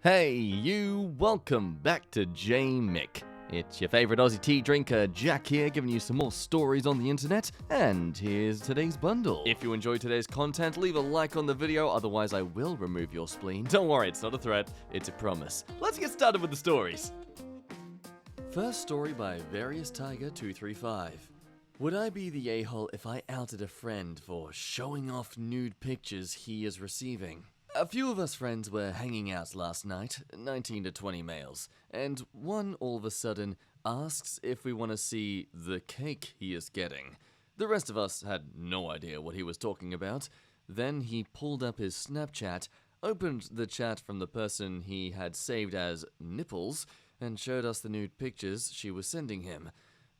Hey you, welcome back to Mick. It's your favorite Aussie tea drinker, Jack here, giving you some more stories on the internet, and here's today's bundle. If you enjoyed today's content, leave a like on the video, otherwise I will remove your spleen. Don't worry, it's not a threat, it's a promise. Let's get started with the stories. First story by Various Tiger 235. Would I be the a-hole if I outed a friend for showing off nude pictures he is receiving? A few of us friends were hanging out last night, 19 to 20 males, and one all of a sudden asks if we want to see the cake he is getting. The rest of us had no idea what he was talking about. Then he pulled up his Snapchat, opened the chat from the person he had saved as nipples, and showed us the nude pictures she was sending him.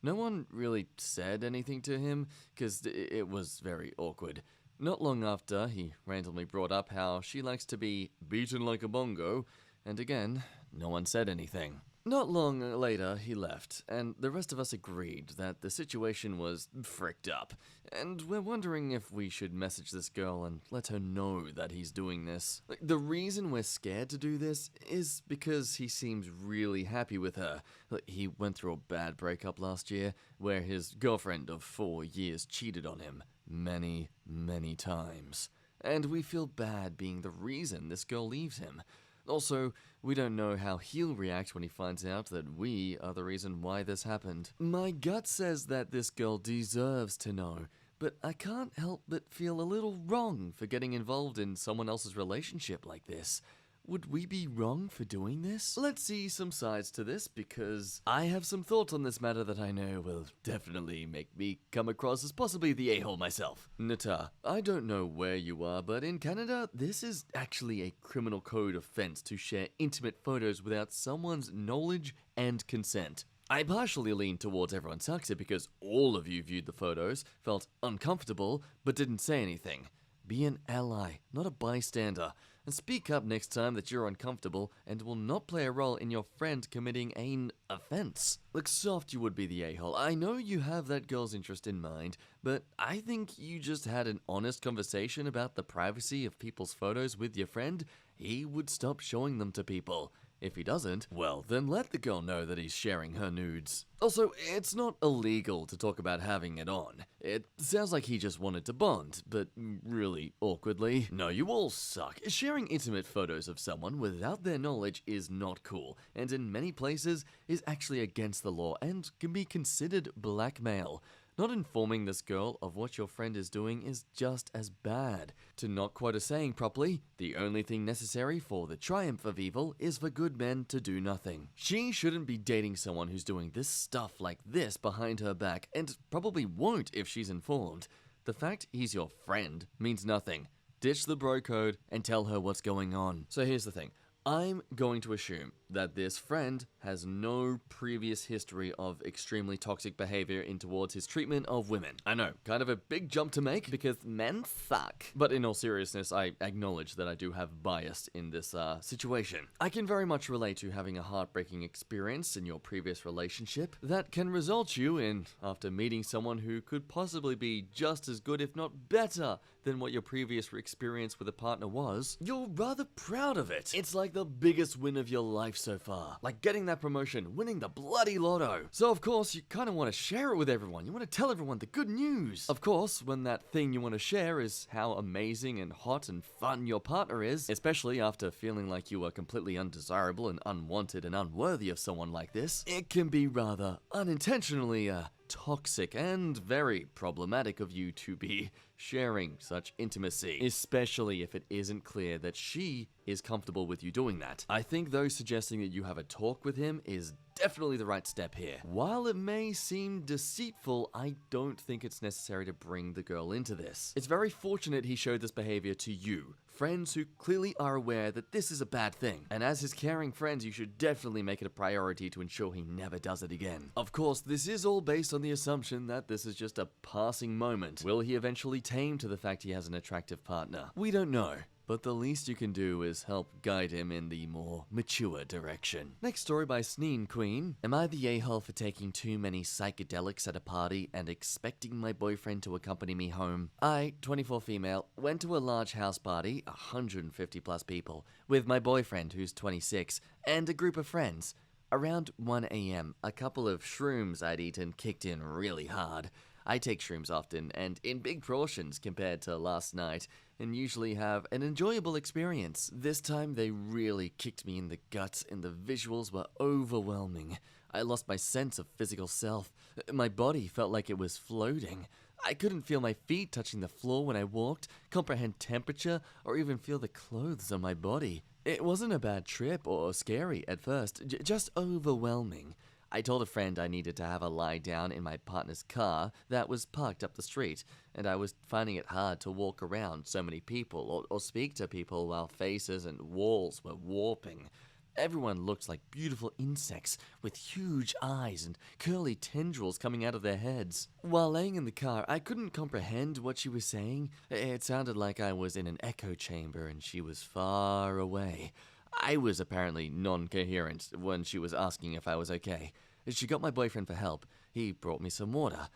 No one really said anything to him, because it was very awkward. Not long after, he randomly brought up how she likes to be beaten like a bongo, and again, no one said anything. Not long later, he left, and the rest of us agreed that the situation was fricked up, and we're wondering if we should message this girl and let her know that he's doing this. The reason we're scared to do this is because he seems really happy with her. He went through a bad breakup last year, where his girlfriend of 4 years cheated on him many, many times. And we feel bad being the reason this girl leaves him. Also, we don't know how he'll react when he finds out that we are the reason why this happened. My gut says that this girl deserves to know, but I can't help but feel a little wrong for getting involved in someone else's relationship like this. Would we be wrong for doing this? Let's see some sides to this, because I have some thoughts on this matter that I know will definitely make me come across as possibly the a-hole myself. Nata, I don't know where you are, but in Canada, this is actually a criminal code offense to share intimate photos without someone's knowledge and consent. I partially lean towards everyone sucks it because all of you viewed the photos, felt uncomfortable, but didn't say anything. Be an ally, not a bystander, and speak up next time that you're uncomfortable and will not play a role in your friend committing an offense. Look soft you would be the a-hole. I know you have that girl's interest in mind, but I think you just had an honest conversation about the privacy of people's photos with your friend. He would stop showing them to people. If he doesn't, well, then let the girl know that he's sharing her nudes. Also, it's not illegal to talk about having it on. It sounds like he just wanted to bond, but really awkwardly. No, you all suck. Sharing intimate photos of someone without their knowledge is not cool, and in many places is actually against the law and can be considered blackmail. Not informing this girl of what your friend is doing is just as bad. To not quote a saying properly, the only thing necessary for the triumph of evil is for good men to do nothing. She shouldn't be dating someone who's doing this stuff like this behind her back, and probably won't if she's informed. The fact he's your friend means nothing. Ditch the bro code and tell her what's going on. So here's the thing. I'm going to assume that this friend has no previous history of extremely toxic behavior in towards his treatment of women. I know, kind of a big jump to make because men suck. But in all seriousness, I acknowledge that I do have bias in this situation. I can very much relate to having a heartbreaking experience in your previous relationship that can result you in, after meeting someone who could possibly be just as good if not better than what your previous experience with a partner was, you're rather proud of it. It's like the biggest win of your life so far. Like getting that promotion, winning the bloody lotto. So of course, you kind of want to share it with everyone. You want to tell everyone the good news. Of course, when that thing you want to share is how amazing and hot and fun your partner is, especially after feeling like you are completely undesirable and unwanted and unworthy of someone like this, it can be rather unintentionally, toxic and very problematic of you to be sharing such intimacy, especially if it isn't clear that she is comfortable with you doing that. I think though suggesting that you have a talk with him is definitely the right step here. While it may seem deceitful, I don't think it's necessary to bring the girl into this. It's very fortunate he showed this behavior to you, friends who clearly are aware that this is a bad thing. And as his caring friends, you should definitely make it a priority to ensure he never does it again. Of course, this is all based on the assumption that this is just a passing moment. Will he eventually tame to the fact he has an attractive partner? We don't know. but the least you can do is help guide him in the more mature direction. Next story by Sneen Queen. Am I the a-hole for taking too many psychedelics at a party and expecting my boyfriend to accompany me home? I, 24 female, went to a large house party, 150 plus people, with my boyfriend who's 26, and a group of friends. Around 1 a.m., a couple of shrooms I'd eaten kicked in really hard. I take shrooms often, and in big portions compared to last night, and usually have an enjoyable experience. This time they really kicked me in the guts, and the visuals were overwhelming. I lost my sense of physical self. My body felt like it was floating. I couldn't feel my feet touching the floor when I walked, comprehend temperature, or even feel the clothes on my body. It wasn't a bad trip or scary at first, just overwhelming. I told a friend I needed to have a lie down in my partner's car that was parked up the street, and I was finding it hard to walk around so many people or speak to people while faces and walls were warping. Everyone looked like beautiful insects with huge eyes and curly tendrils coming out of their heads. While laying in the car, I couldn't comprehend what she was saying. It sounded like I was in an echo chamber and she was far away. I was apparently non-coherent when she was asking if I was okay. She got my boyfriend for help. He brought me some water.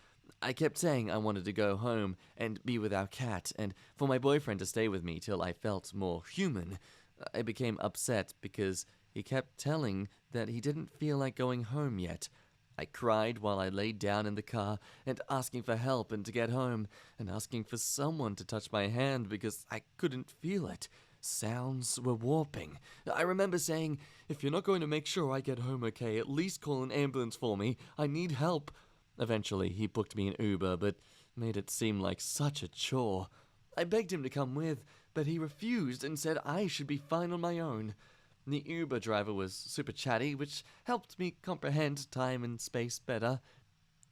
I kept saying I wanted to go home and be with our cat, and for my boyfriend to stay with me till I felt more human. I became upset because he kept telling that he didn't feel like going home yet. I cried while I laid down in the car and asking for help and to get home, and asking for someone to touch my hand because I couldn't feel it. Sounds were warping. I remember saying, if you're not going to make sure I get home okay, at least call an ambulance for me. I need help. Eventually, he booked me an Uber, but made it seem like such a chore. I begged him to come with, but he refused and said I should be fine on my own. The Uber driver was super chatty, which helped me comprehend time and space better.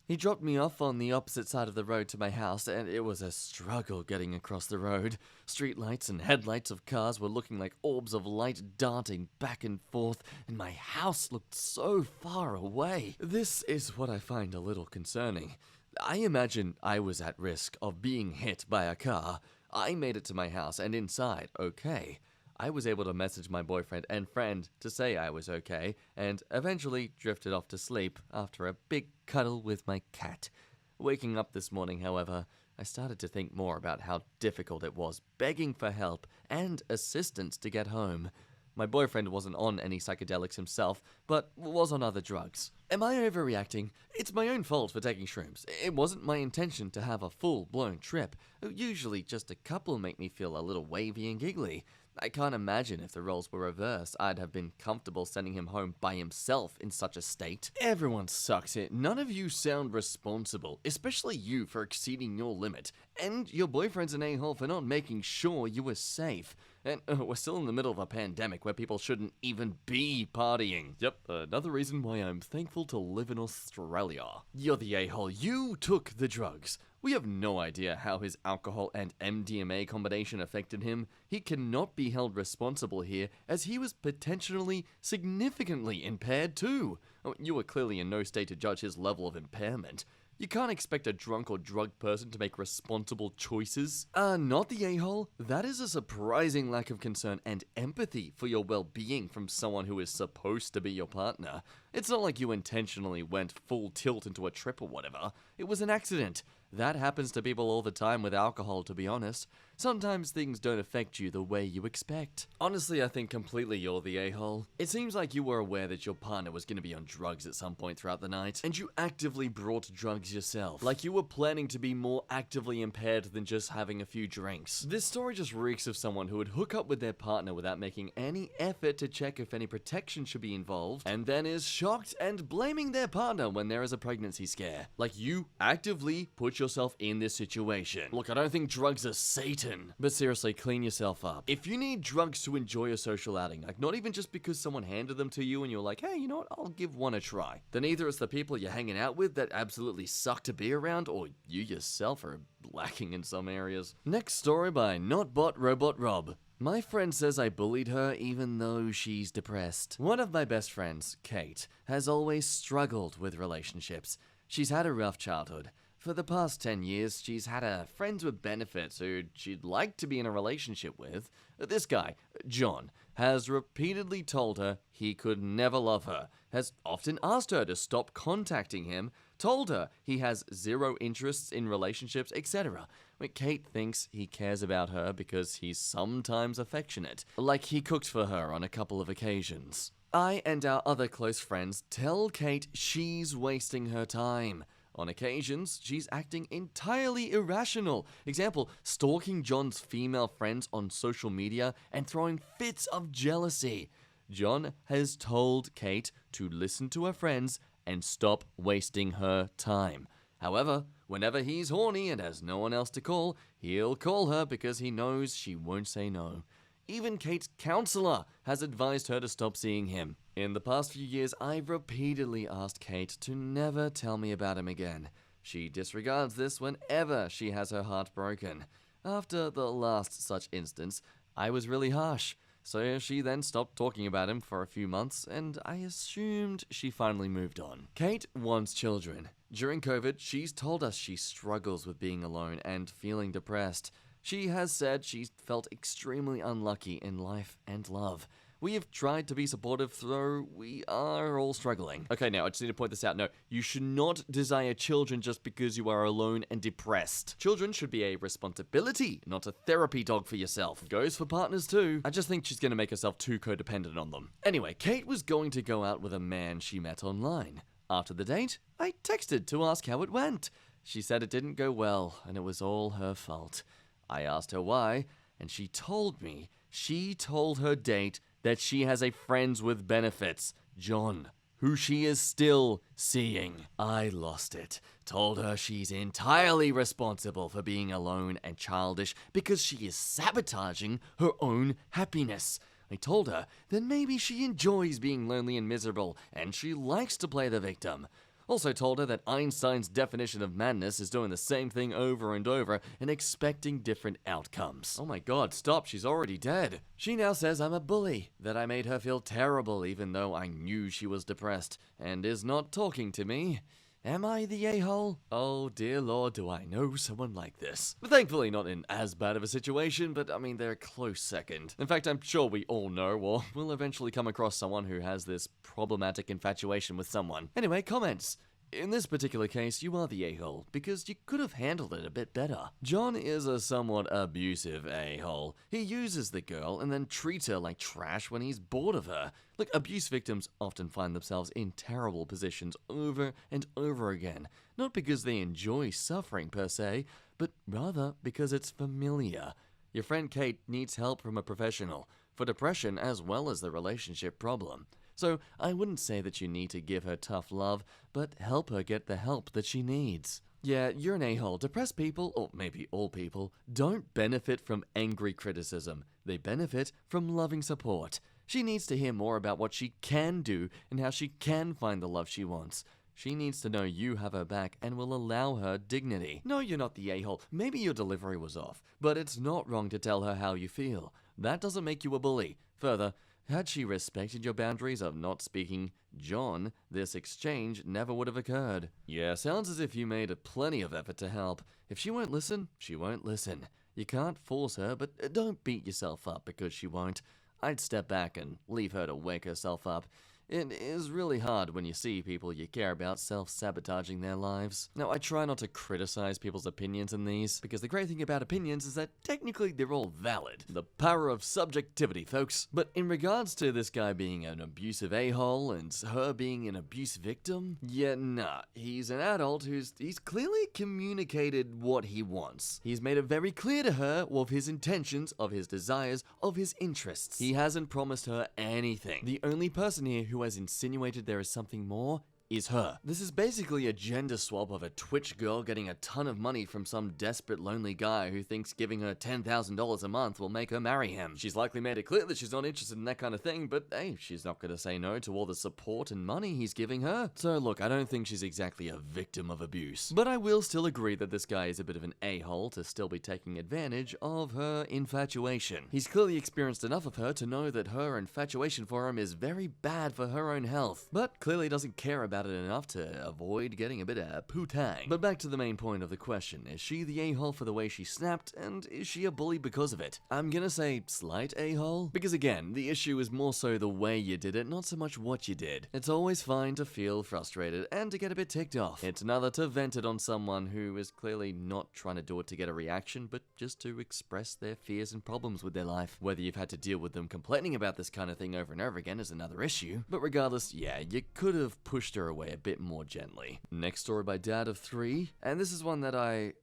He dropped me off on the opposite side of the road to my house, and it was a struggle getting across the road. Streetlights and headlights of cars were looking like orbs of light darting back and forth, and my house looked so far away. This is what I find a little concerning. I imagine I was at risk of being hit by a car. I made it to my house and inside okay. I was able to message my boyfriend and friend to say I was okay, and eventually drifted off to sleep after a big cuddle with my cat. Waking up this morning, however, I started to think more about how difficult it was begging for help and assistance to get home. My boyfriend wasn't on any psychedelics himself, but was on other drugs. Am I overreacting? It's my own fault for taking shrooms. It wasn't my intention to have a full-blown trip. Usually just a couple make me feel a little wavy and giggly. I can't imagine if the roles were reversed, I'd have been comfortable sending him home by himself in such a state. Everyone sucks it. None of you sound responsible, especially you for exceeding your limit. And your boyfriend's an a-hole for not making sure you were safe. And we're still in the middle of a pandemic where people shouldn't even be partying. Yep, another reason why I'm thankful to live in Australia. You're the a-hole. You took the drugs. We have no idea how his alcohol and MDMA combination affected him. He cannot be held responsible here, as he was potentially significantly impaired too. You were clearly in no state to judge his level of impairment. You can't expect a drunk or drugged person to make responsible choices. Not the a-hole. That is a surprising lack of concern and empathy for your well-being from someone who is supposed to be your partner. It's not like you intentionally went full tilt into a trip or whatever. It was an accident. That happens to people all the time with alcohol, to be honest. Sometimes things don't affect you the way you expect. Honestly, I think completely you're the a-hole. It seems like you were aware that your partner was going to be on drugs at some point throughout the night, and you actively brought drugs yourself. Like you were planning to be more actively impaired than just having a few drinks. This story just reeks of someone who would hook up with their partner without making any effort to check if any protection should be involved, and then is shocked and blaming their partner when there is a pregnancy scare. Like you actively put yourself in this situation. Look, I don't think drugs are Satan, but seriously, clean yourself up. If you need drugs to enjoy a social outing, like not even just because someone handed them to you and you're like, hey, you know what, I'll give one a try, then either it's the people you're hanging out with that absolutely suck to be around, or you yourself are lacking in some areas. Next story by Notbot Robot Rob. My friend says I bullied her even though she's depressed. One of my best friends, Kate, has always struggled with relationships. She's had a rough childhood. For the past 10 years, she's had a friends with benefits who she'd like to be in a relationship with. This guy, John, has repeatedly told her he could never love her, has often asked her to stop contacting him, told her he has zero interests in relationships, etc. Kate thinks he cares about her because he's sometimes affectionate, like he cooked for her on a couple of occasions. I and our other close friends tell Kate she's wasting her time. On occasions, she's acting entirely irrational. Example, stalking John's female friends on social media and throwing fits of jealousy. John has told Kate to listen to her friends and stop wasting her time. However, whenever he's horny and has no one else to call, he'll call her because he knows she won't say no. Even Kate's counselor has advised her to stop seeing him. In the past few years, I've repeatedly asked Kate to never tell me about him again. She disregards this whenever she has her heart broken. After the last such instance, I was really harsh, so she then stopped talking about him for a few months, and I assumed she finally moved on. Kate wants children. During COVID, she's told us she struggles with being alone and feeling depressed. She has said she's felt extremely unlucky in life and love. We have tried to be supportive, though we are all struggling. Okay, now, I just need to point this out. No, you should not desire children just because you are alone and depressed. Children should be a responsibility, not a therapy dog for yourself. Goes for partners, too. I just think she's going to make herself too codependent on them. Anyway, Kate was going to go out with a man she met online. After the date, I texted to ask how it went. She said it didn't go well, and it was all her fault. I asked her why, and she told me she told her date that she has a friends with benefits, John, who she is still seeing. I lost it. Told her she's entirely responsible for being alone and childish because she is sabotaging her own happiness. I told her that maybe she enjoys being lonely and miserable, and she likes to play the victim. Also told her that Einstein's definition of madness is doing the same thing over and over and expecting different outcomes. Oh my god, stop, she's already dead. She now says I'm a bully, that I made her feel terrible even though I knew she was depressed, and is not talking to me. Am I the a-hole? Oh dear lord, do I know someone like this. But thankfully not in as bad of a situation, but I mean they're a close second. In fact, I'm sure we all know or will eventually come across someone who has this problematic infatuation with someone. Anyway, comments. In this particular case, you are the a-hole, because you could have handled it a bit better. John is a somewhat abusive a-hole. He uses the girl and then treats her like trash when he's bored of her. Look, abuse victims often find themselves in terrible positions over and over again, not because they enjoy suffering per se, but rather because it's familiar. Your friend Kate needs help from a professional, for depression as well as the relationship problem. So I wouldn't say that you need to give her tough love, but help her get the help that she needs. Yeah, you're an a-hole. Depressed people, or maybe all people, don't benefit from angry criticism. They benefit from loving support. She needs to hear more about what she can do and how she can find the love she wants. She needs to know you have her back and will allow her dignity. No, you're not the a-hole. Maybe your delivery was off, but it's not wrong to tell her how you feel. That doesn't make you a bully. Further, had she respected your boundaries of not speaking John, this exchange never would have occurred. Yeah, sounds as if you made plenty of effort to help. If she won't listen, she won't listen. You can't force her, but don't beat yourself up because she won't. I'd step back and leave her to wake herself up. It is really hard when you see people you care about self-sabotaging their lives. Now, I try not to criticize people's opinions in these, because the great thing about opinions is that technically they're all valid. The power of subjectivity, folks. But in regards to this guy being an abusive a-hole and her being an abuse victim, yeah, nah. He's an adult he's clearly communicated what he wants. He's made it very clear to her of his intentions, of his desires, of his interests. He hasn't promised her anything. The only person here who has insinuated there is something more is her. This is basically a gender swap of a Twitch girl getting a ton of money from some desperate lonely guy who thinks giving her $10,000 a month will make her marry him. She's likely made it clear that she's not interested in that kind of thing, but hey, she's not gonna say no to all the support and money he's giving her. So look, I don't think she's exactly a victim of abuse. But I will still agree that this guy is a bit of an a-hole to still be taking advantage of her infatuation. He's clearly experienced enough of her to know that her infatuation for him is very bad for her own health, but clearly doesn't care about about it enough to avoid getting a bit of poo-tang. But back to the main point of the question, is she the a-hole for the way she snapped, and is she a bully because of it? I'm gonna say slight a-hole, because again, the issue is more so the way you did it, not so much what you did. It's always fine to feel frustrated and to get a bit ticked off. It's another to vent it on someone who is clearly not trying to do it to get a reaction, but just to express their fears and problems with their life. Whether you've had to deal with them complaining about this kind of thing over and over again is another issue, but regardless, yeah, you could have pushed her away a bit more gently. Next story by Dad of 3, and this is one that I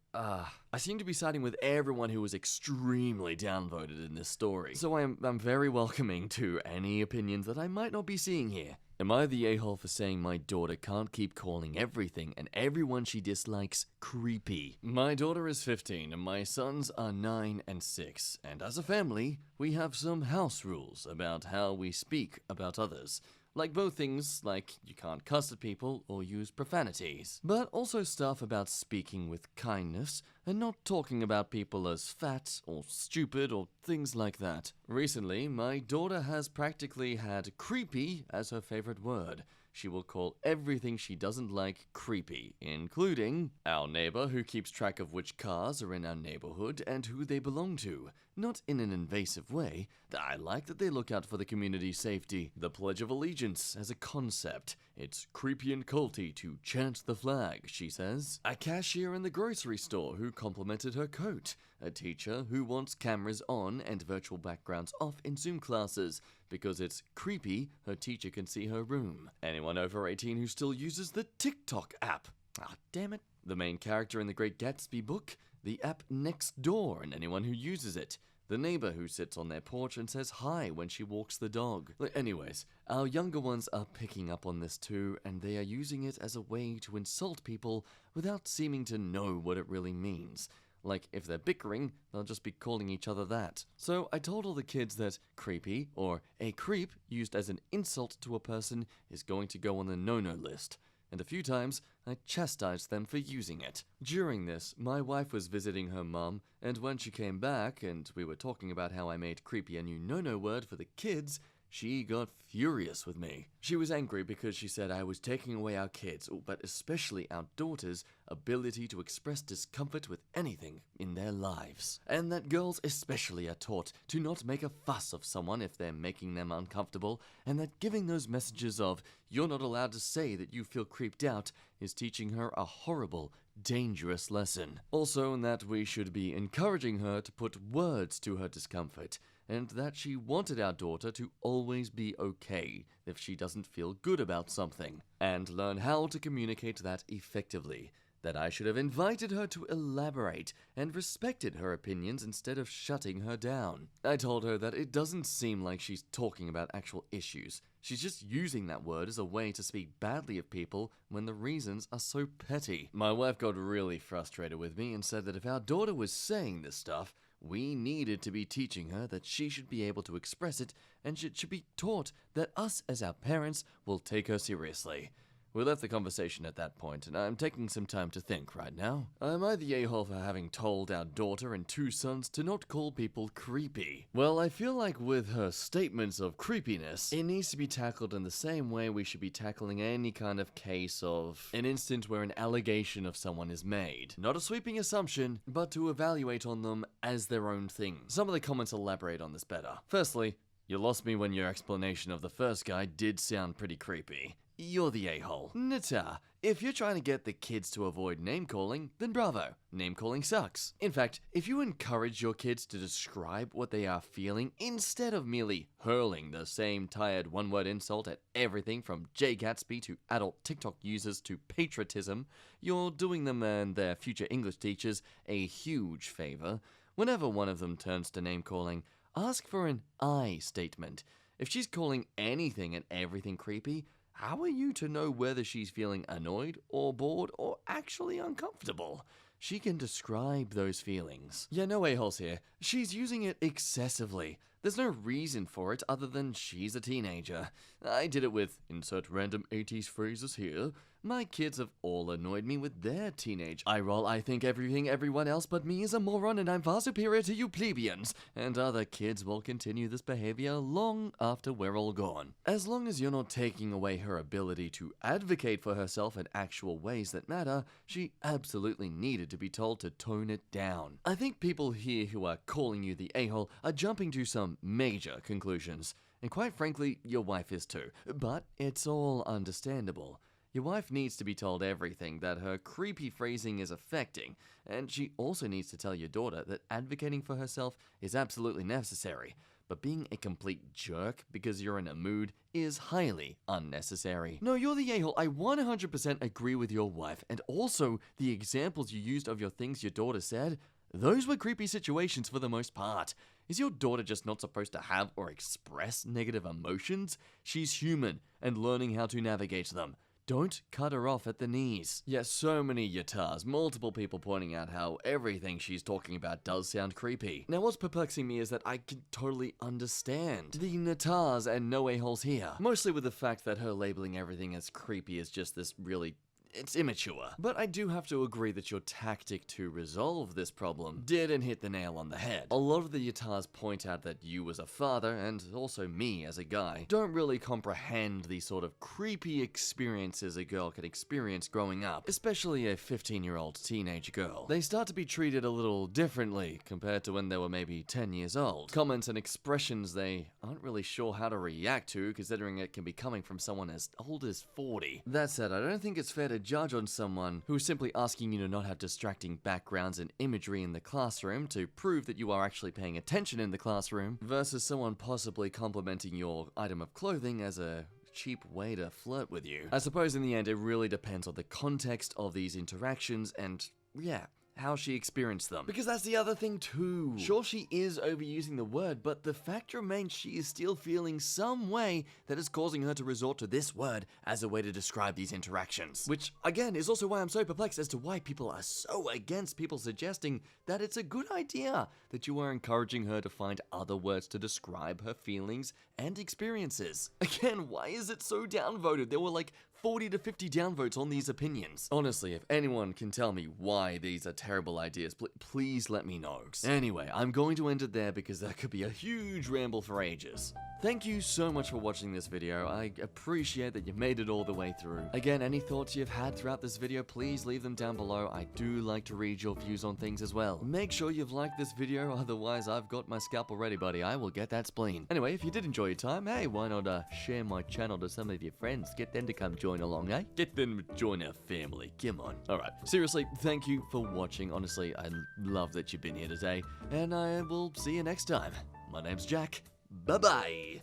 seem to be siding with everyone who was extremely downvoted in this story, so I'm very welcoming to any opinions that I might not be seeing here. Am I the a-hole for saying my daughter can't keep calling everything and everyone she dislikes creepy? My daughter is 15 and my sons are 9 and 6, and as a family, we have some house rules about how we speak about others. Like both things like you can't cuss at people or use profanities, but also stuff about speaking with kindness and not talking about people as fat or stupid or things like that. Recently, my daughter has practically had creepy as her favorite word. She will call everything she doesn't like creepy, including our neighbor who keeps track of which cars are in our neighborhood and who they belong to. Not in an invasive way. I like that they look out for the community's safety. The Pledge of Allegiance as a concept. It's creepy and culty to chant the flag, she says. A cashier in the grocery store who complimented her coat. A teacher who wants cameras on and virtual backgrounds off in Zoom classes because it's creepy her teacher can see her room. Anyone over 18 who still uses the TikTok app. Ah, damn it. The main character in The Great Gatsby book, the app Next Door, and anyone who uses it. The neighbor who sits on their porch and says hi when she walks the dog. Anyways, our younger ones are picking up on this too, and they are using it as a way to insult people without seeming to know what it really means. Like, if they're bickering, they'll just be calling each other that. So I told all the kids that creepy, or a creep used as an insult to a person, is going to go on the no-no list. And a few times, I chastised them for using it. During this, my wife was visiting her mum, and when she came back and we were talking about how I made creepy a new no-no word for the kids, she got furious with me. She was angry because she said I was taking away our kids, but especially our daughters' ability to express discomfort with anything in their lives. And that girls especially are taught to not make a fuss of someone if they're making them uncomfortable, and that giving those messages of, you're not allowed to say that you feel creeped out, is teaching her a horrible, dangerous lesson. Also, in that we should be encouraging her to put words to her discomfort, and that she wanted our daughter to always be okay if she doesn't feel good about something, and learn how to communicate that effectively. That I should have invited her to elaborate and respected her opinions instead of shutting her down. I told her that it doesn't seem like she's talking about actual issues. She's just using that word as a way to speak badly of people when the reasons are so petty. My wife got really frustrated with me and said that if our daughter was saying this stuff, we needed to be teaching her that she should be able to express it, and she should be taught that us as our parents will take her seriously. We left the conversation at that point, and I'm taking some time to think right now. Am I the a-hole for having told our daughter and 2 sons to not call people creepy? Well, I feel like with her statements of creepiness, it needs to be tackled in the same way we should be tackling any kind of case of an instant where an allegation of someone is made. Not a sweeping assumption, but to evaluate on them as their own thing. Some of the comments elaborate on this better. Firstly, you lost me when your explanation of the first guy did sound pretty creepy. You're the a-hole. Nita, if you're trying to get the kids to avoid name-calling, then bravo. Name-calling sucks. In fact, if you encourage your kids to describe what they are feeling instead of merely hurling the same tired one-word insult at everything from Jay Gatsby to adult TikTok users to patriotism, you're doing them and their future English teachers a huge favor. Whenever one of them turns to name-calling, ask for an I statement. If she's calling anything and everything creepy, how are you to know whether she's feeling annoyed or bored or actually uncomfortable? She can describe those feelings. Yeah, no a-holes here. She's using it excessively. There's no reason for it other than she's a teenager. I did it with insert random 80s phrases here. My kids have all annoyed me with their teenage eye roll. I think everyone else but me is a moron and I'm far superior to you plebeians. And other kids will continue this behavior long after we're all gone. As long as you're not taking away her ability to advocate for herself in actual ways that matter, she absolutely needed to be told to tone it down. I think people here who are calling you the a-hole are jumping to some major conclusions. And quite frankly, your wife is too. But it's all understandable. Your wife needs to be told everything that her creepy phrasing is affecting, and she also needs to tell your daughter that advocating for herself is absolutely necessary, but being a complete jerk because you're in a mood is highly unnecessary. No, you're the a-hole. I 100% agree with your wife, and also the examples you used of your things your daughter said, those were creepy situations for the most part. Is your daughter just not supposed to have or express negative emotions? She's human and learning how to navigate them. Don't cut her off at the knees. Yes, so many yatas, multiple people pointing out how everything she's talking about does sound creepy. Now what's perplexing me is that I can totally understand the natas and no a-holes here. Mostly with the fact that her labeling everything as creepy is just this really... it's immature. But I do have to agree that your tactic to resolve this problem didn't hit the nail on the head. A lot of the yatas point out that you as a father, and also me as a guy, don't really comprehend the sort of creepy experiences a girl can experience growing up, especially a 15-year-old teenage girl. They start to be treated a little differently compared to when they were maybe 10 years old. Comments and expressions they aren't really sure how to react to, considering it can be coming from someone as old as 40. That said, I don't think it's fair to judge on someone who is simply asking you to not have distracting backgrounds and imagery in the classroom to prove that you are actually paying attention in the classroom, versus someone possibly complimenting your item of clothing as a cheap way to flirt with you. I suppose in the end it really depends on the context of these interactions and, yeah, how she experienced them. Because that's the other thing too. Sure, she is overusing the word, but the fact remains she is still feeling some way that is causing her to resort to this word as a way to describe these interactions. Which, again, is also why I'm so perplexed as to why people are so against people suggesting that it's a good idea that you are encouraging her to find other words to describe her feelings and experiences. Again, why is it so downvoted? There were like 40 to 50 downvotes on these opinions. Honestly, if anyone can tell me why these are terrible ideas, please let me know. Anyway, I'm going to end it there because that could be a huge ramble for ages. Thank you so much for watching this video. I appreciate that you made it all the way through. Again, any thoughts you've had throughout this video, please leave them down below. I do like to read your views on things as well. Make sure you've liked this video, otherwise I've got my scalpel ready, buddy. I will get that spleen. Anyway, if you did enjoy your time, hey, why not share my channel to some of your friends? Get them to come join along, eh? Get them to join our family. Come on. Alright, seriously, thank you for watching. Honestly, I love that you've been here today, and I will see you next time. My name's Jack. Bye-bye.